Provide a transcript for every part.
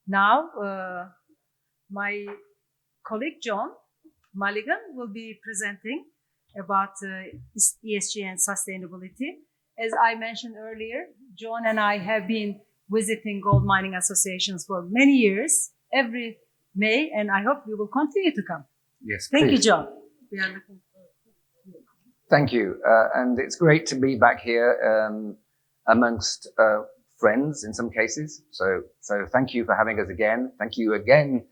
Now, my colleague John Mulligan will be presenting about ESG and sustainability. As I mentioned earlier, John and I have been visiting gold mining associations for many years, every May, and I hope we will continue to come. Yes, Thank please. you, John. Thank you. And it's great to be back here amongst friends in some cases. So thank you for having us again. Thank you again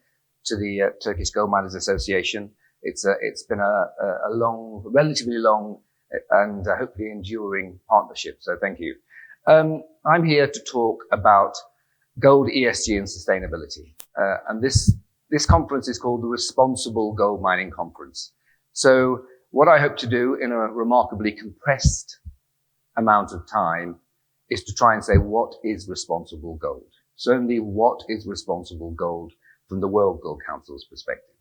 to the Turkish Gold Miners Association. It's been a long, relatively long and hopefully enduring partnership. So thank you. I'm here to talk about gold, ESG and sustainability. And this conference is called the Responsible Gold Mining Conference. So what I hope to do in a remarkably compressed amount of time is to try and say, what is responsible gold? Certainly, what is responsible gold from the World Gold Council's perspective?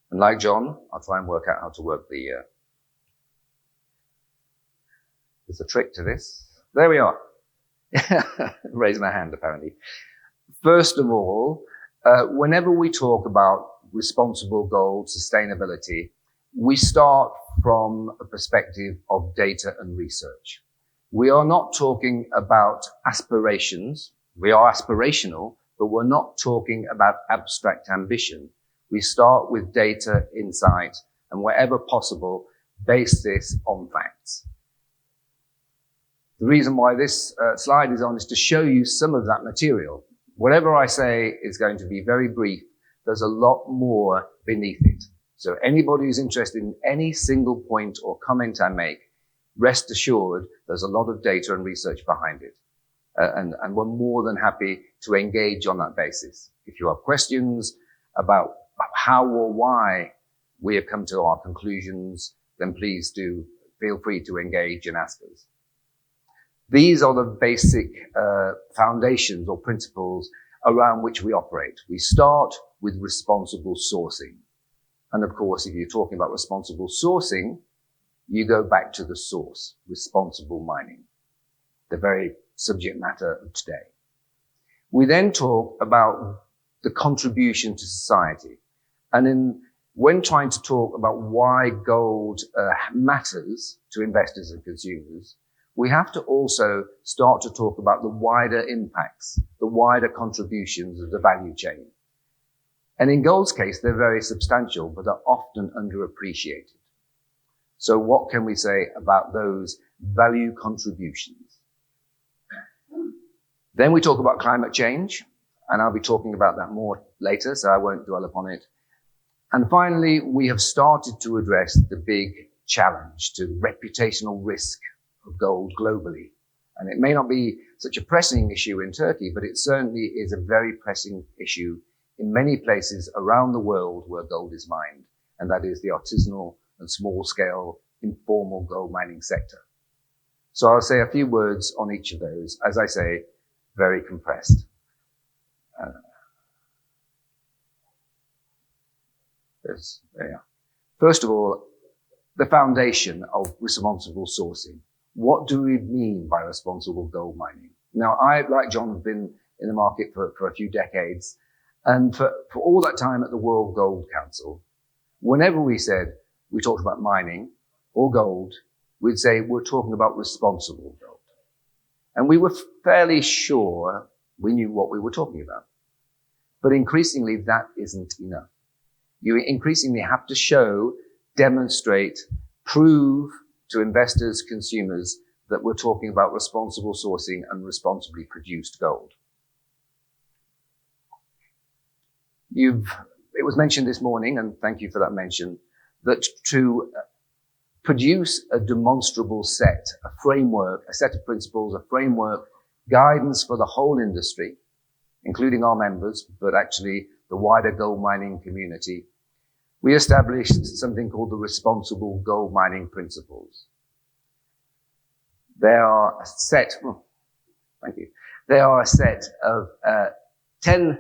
And like John, I'll try and work out how to work there's a trick to this. There we are. Raising my hand, apparently. First of all, whenever we talk about responsible gold, sustainability, we start from a perspective of data and research. We are not talking about aspirations. We are aspirational, but we're not talking about abstract ambition. We start with data, insight, and wherever possible, base this on facts. The reason why this slide is on is to show you some of that material. Whatever I say is going to be very brief. There's a lot more beneath it. So anybody who's interested in any single point or comment I make, rest assured there's a lot of data and research behind it. And we're more than happy to engage on that basis. If you have questions about how or why we have come to our conclusions, then please do feel free to engage and ask us. These are the basic foundations or principles around which we operate. We start with responsible sourcing. And of course, if you're talking about responsible sourcing, you go back to the source, responsible mining, the very subject matter of today. We then talk about the contribution to society. And when trying to talk about why gold matters to investors and consumers, we have to also start to talk about the wider impacts, the wider contributions of the value chain. And in gold's case, they're very substantial, but are often underappreciated. So what can we say about those value contributions? Then we talk about climate change, and I'll be talking about that more later, so I won't dwell upon it. And finally, we have started to address the big challenge to the reputational risk of gold globally. And it may not be such a pressing issue in Turkey, but it certainly is a very pressing issue in many places around the world where gold is mined, and that is the artisanal and small-scale informal gold mining sector. So I'll say a few words on each of those, as I say, very compressed. First of all, the foundation of responsible sourcing. What do we mean by responsible gold mining? Now, I, like John, have been in the market for a few decades. And for all that time at the World Gold Council, whenever we talked about mining or gold, we'd say we're talking about responsible gold. And we were fairly sure we knew what we were talking about. But increasingly, that isn't enough. You increasingly have to show, demonstrate, prove to investors, consumers, that we're talking about responsible sourcing and responsibly produced gold. It was mentioned this morning, and thank you for that mention, that to produce a demonstrable set, a framework, a set of principles, a framework, guidance for the whole industry, including our members, but actually the wider gold mining community, we established something called the Responsible Gold Mining Principles. They are a set, They are a set of 10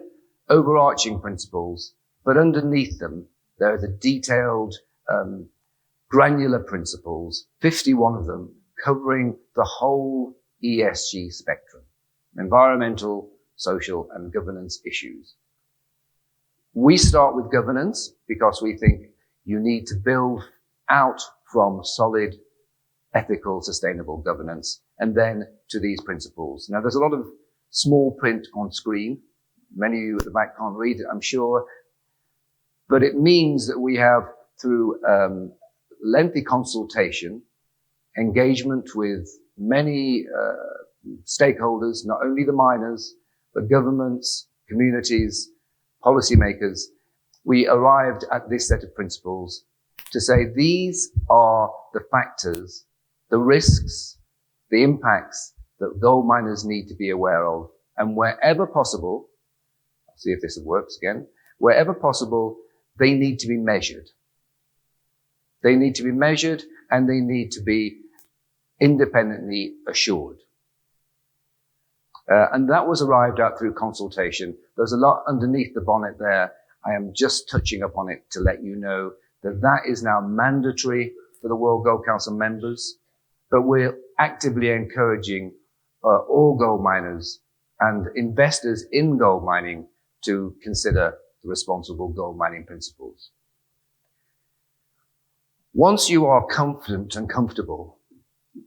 overarching principles, but underneath them, there are the detailed, granular principles, 51 of them, covering the whole ESG spectrum: environmental, social, and governance issues. We start with governance because we think you need to build out from solid, ethical, sustainable governance, and then to these principles. Now, there's a lot of small print on screen. Many of you at the back can't read it, I'm sure. But it means that we have, through lengthy consultation, engagement with many stakeholders, not only the miners, but governments, communities, policymakers, we arrived at this set of principles to say these are the factors, the risks, the impacts that gold miners need to be aware of. And wherever possible, I'll see if this works again, wherever possible, they need to be measured. They need to be measured and they need to be independently assured. And that was arrived at through consultation. There's a lot underneath the bonnet there. I am just touching upon it to let you know that that is now mandatory for the World Gold Council members, but we're actively encouraging all gold miners and investors in gold mining to consider the responsible gold mining principles. Once you are confident and comfortable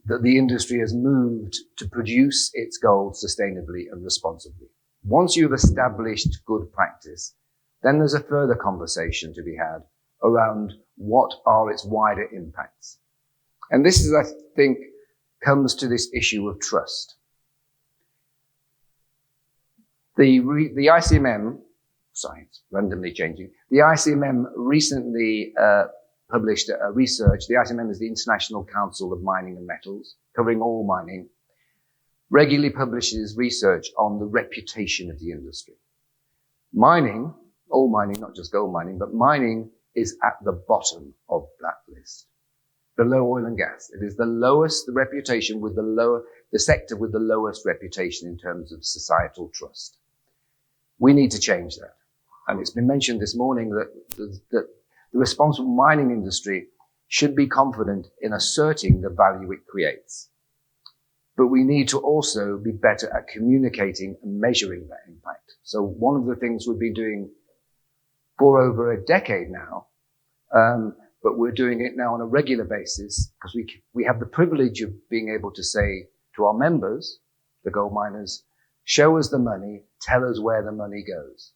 that the industry has moved to produce its gold sustainably and responsibly, once you've established good practice, then there's a further conversation to be had around what are its wider impacts. And this is, I think, comes to this issue of trust. The ICMM, sorry, it's randomly changing. The ICMM recently published a research. The ICMM is the International Council of Mining and Metals, covering all mining, regularly publishes research on the reputation of the industry. Mining, all mining, not just gold mining, but mining is at the bottom of that list, below oil and gas. It is the lowest, the reputation with the sector with the lowest reputation in terms of societal trust. We need to change that. And it's been mentioned this morning that the responsible mining industry should be confident in asserting the value it creates. But we need to also be better at communicating and measuring that impact. So one of the things we've been doing for over a decade now, but we're doing it now on a regular basis because we have the privilege of being able to say to our members, the gold miners, show us the money, tell us where the money goes.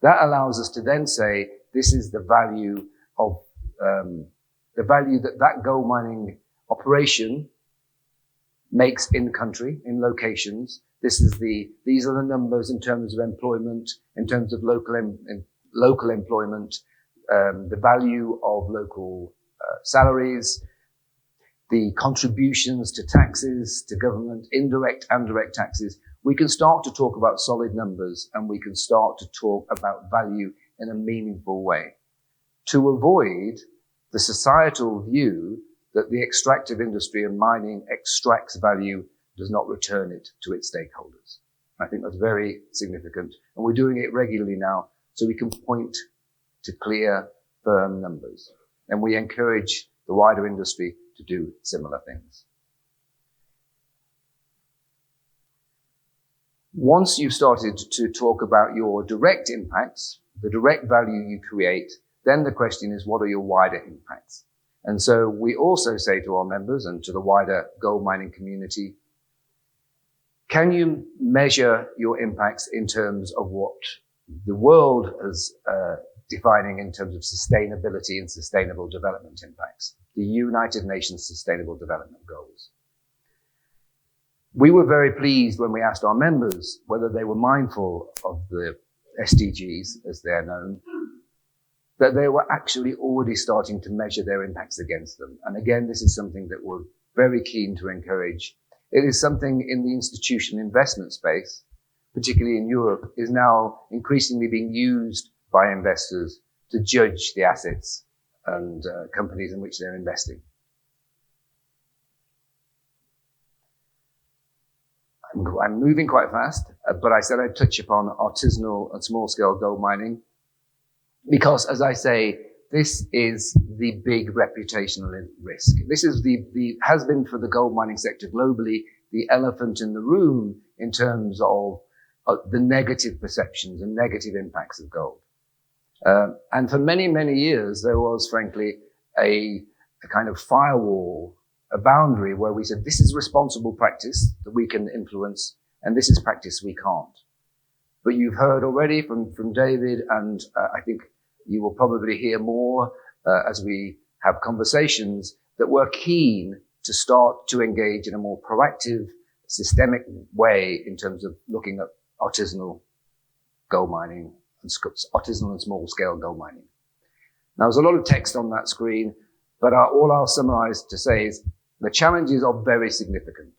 That allows us to then say, this is the value of, the value that gold mining operation makes in country, in locations. These are the numbers in terms of employment, in terms of local employment, the value of local salaries, the contributions to taxes, to government, indirect and direct taxes. We can start to talk about solid numbers and we can start to talk about value in a meaningful way to avoid the societal view that the extractive industry and mining extracts value, does not return it to its stakeholders. I think that's very significant. And we're doing it regularly now so we can point to clear, firm numbers. And we encourage the wider industry to do similar things. Once you've started to talk about your direct impacts, the direct value you create, then the question is, what are your wider impacts? And so we also say to our members and to the wider gold mining community, can you measure your impacts in terms of what the world is defining in terms of sustainability and sustainable development impacts, the United Nations Sustainable Development Goals? We were very pleased when we asked our members whether they were mindful of the SDGs, as they're known, that they were actually already starting to measure their impacts against them. And again, this is something that we're very keen to encourage. It is something in the institutional investment space, particularly in Europe, is now increasingly being used by investors to judge the assets and companies in which they're investing. I'm moving quite fast, but I said I'd touch upon artisanal and small-scale gold mining because, as I say, this is the big reputational risk. This is has been for the gold mining sector globally the elephant in the room in terms of the negative perceptions and negative impacts of gold. And for many, many years, there was, frankly, a kind of firewall, a boundary where we said, this is responsible practice that we can influence, and this is practice we can't. But you've heard already from David, and I think you will probably hear more as we have conversations, that we're keen to start to engage in a more proactive, systemic way in terms of looking at artisanal gold mining and artisanal and small scale gold mining. Now, there's a lot of text on that screen, but all I'll summarize to say is the challenges are very significant.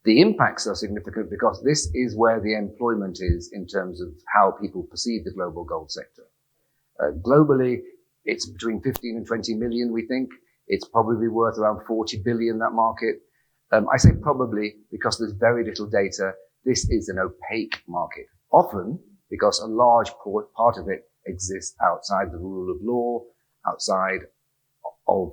The impacts are significant because this is where the employment is in terms of how people perceive the global gold sector. Globally, it's between 15 and 20 million, we think. It's probably worth around 40 billion, that market. I say probably because there's very little data. This is an opaque market, often because a large part of it exists outside the rule of law, outside of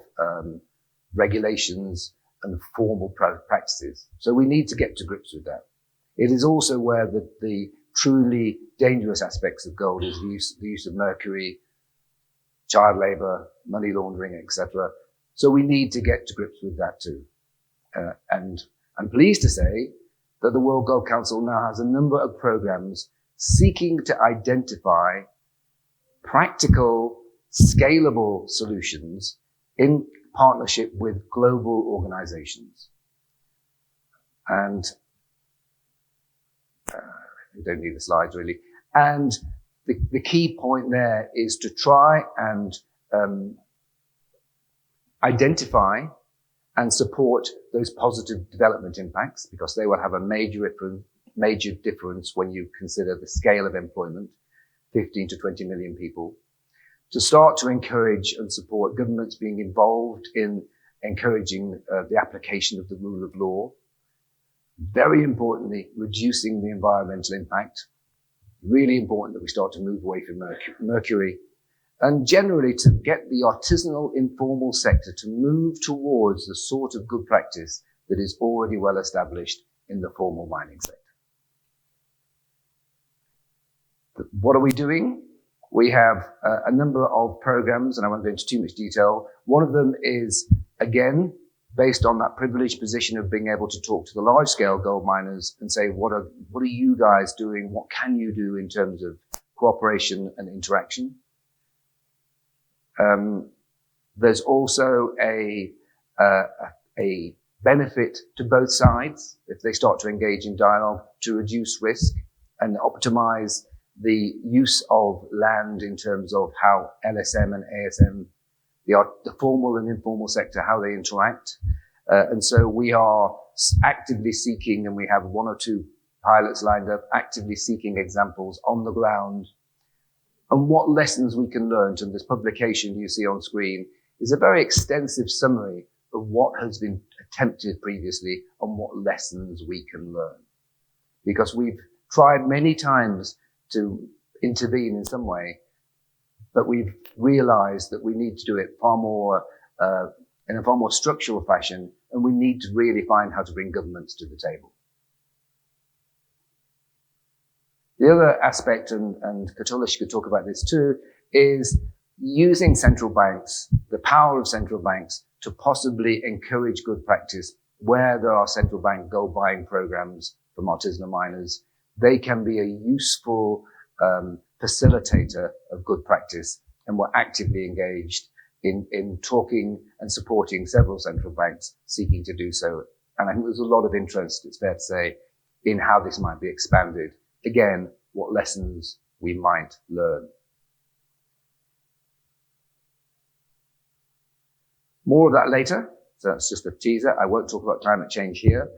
regulations and formal practices. So we need to get to grips with that. It is also where the truly dangerous aspects of gold is the use of mercury, child labor, money laundering, etc. So we need to get to grips with that too. And I'm pleased to say that the World Gold Council now has a number of programs seeking to identify practical, scalable solutions in partnership with global organizations. And you don't need the slides really. And the key point there is to try and identify and support those positive development impacts, because they will have a major difference when you consider the scale of employment, 15 to 20 million people. To start to encourage and support governments being involved in encouraging the application of the rule of law. Very importantly, reducing the environmental impact. Really important that we start to move away from mercury. And generally to get the artisanal informal sector to move towards the sort of good practice that is already well established in the formal mining sector. What are we doing? We have a number of programs, and I won't go into too much detail. One of them is, again, based on that privileged position of being able to talk to the large-scale gold miners and say, what are you guys doing? What can you do in terms of cooperation and interaction? There's also a benefit to both sides if they start to engage in dialogue to reduce risk and optimize the use of land in terms of how LSM and ASM, the formal and informal sector, how they interact. And so we are actively seeking, and we have one or two pilots lined up, actively seeking examples on the ground and what lessons we can learn. And this publication you see on screen is a very extensive summary of what has been attempted previously and what lessons we can learn. Because we've tried many times to intervene in some way, but we've realized that we need to do it far more, in a far more structural fashion, and we need to really find how to bring governments to the table. The other aspect, and Katulish could talk about this too, is using central banks, the power of central banks, to possibly encourage good practice where there are central bank gold buying programs from artisanal miners. They can be a useful facilitator of good practice, and we're actively engaged in talking and supporting several central banks seeking to do so. And I think there's a lot of interest, it's fair to say, in how this might be expanded. Again, what lessons we might learn. More of that later. So that's just a teaser. I won't talk about climate change here.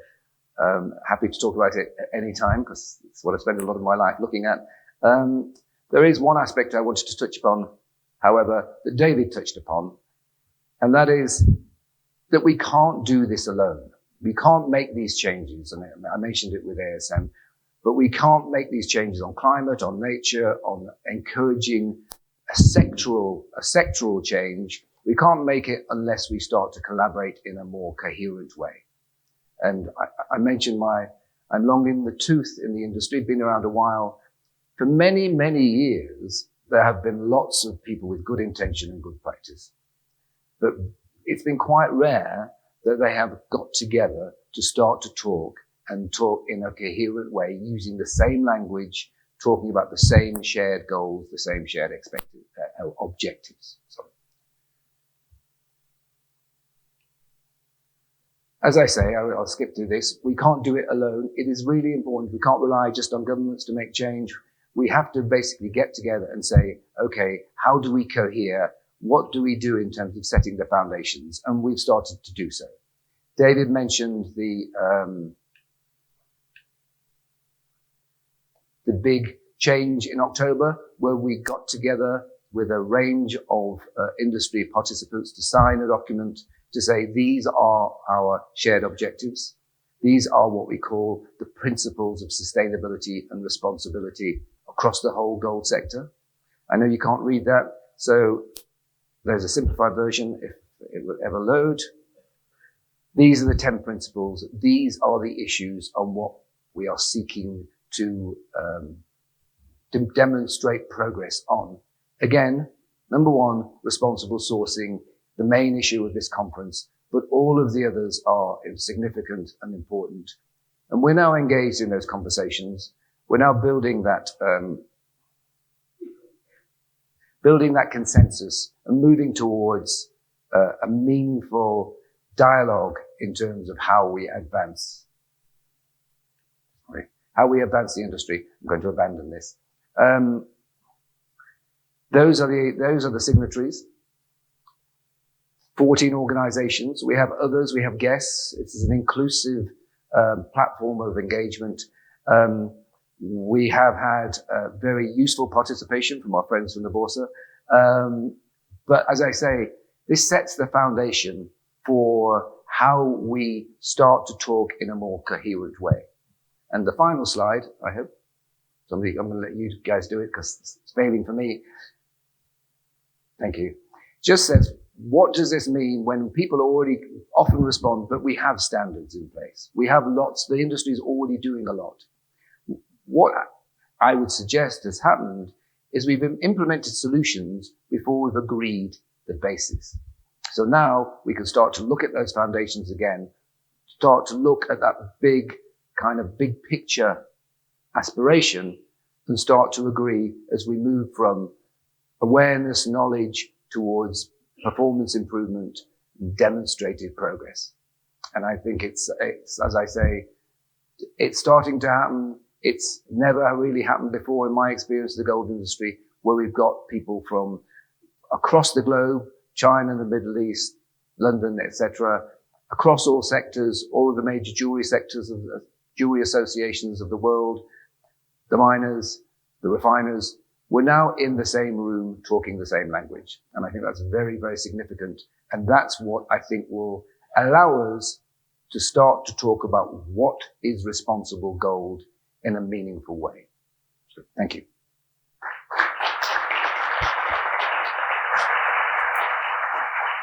Happy to talk about it at any time because it's what I spend a lot of my life looking at. There is one aspect I wanted to touch upon, however, that David touched upon, and that is that we can't do this alone. We can't make these changes, and I mentioned it with ASM, but we can't make these changes on climate, on nature, on encouraging a sectoral change. We can't make it unless we start to collaborate in a more coherent way. And I mentioned I'm long in the tooth in the industry, been around a while. For many, many years, there have been lots of people with good intention and good practice. But it's been quite rare that they have got together to start to talk and talk in a coherent way, using the same language, talking about the same shared goals, the same shared objectives. Sorry. As I say, I'll skip through this. We can't do it alone. It is really important. We can't rely just on governments to make change. We have to basically get together and say, okay, how do we cohere? What do we do in terms of setting the foundations? And we've started to do so. David mentioned the big change in October, where we got together with a range of industry participants to sign a document to say these are our shared objectives. These are what we call the principles of sustainability and responsibility across the whole gold sector. I know you can't read that, so there's a simplified version if it will ever load. These are the 10 principles. These are the issues on what we are seeking to demonstrate progress on. Again, number one, responsible sourcing, the main issue of this conference, but all of the others are significant and important. And we're now engaged in those conversations. We're now building that consensus and moving towards a meaningful dialogue in terms of how we advance the industry. I'm going to abandon this. Those are the signatories. 14 organizations. We have others. We have guests. It is an inclusive platform of engagement. We have had very useful participation from our friends from the Borsa. But as I say, this sets the foundation for how we start to talk in a more coherent way. And the final slide, I hope. I'm going to let you guys do it because it's failing for me. Thank you. Just says, what does this mean when people already often respond, but we have standards in place? We have lots, the industry is already doing a lot. What I would suggest has happened is we've implemented solutions before we've agreed the basis. So now we can start to look at those foundations again, start to look at that big picture aspiration and start to agree as we move from awareness, knowledge towards performance improvement, demonstrated progress. And I think it's, as I say, it's starting to happen. It's never really happened before in my experience of the gold industry, where we've got people from across the globe, China, the Middle East, London, etc., across all sectors, all of the major jewelry sectors, of jewelry associations of the world, the miners, the refiners. We're now in the same room talking the same language. And I think that's very, very significant. And that's what I think will allow us to start to talk about what is responsible gold in a meaningful way. So, thank you.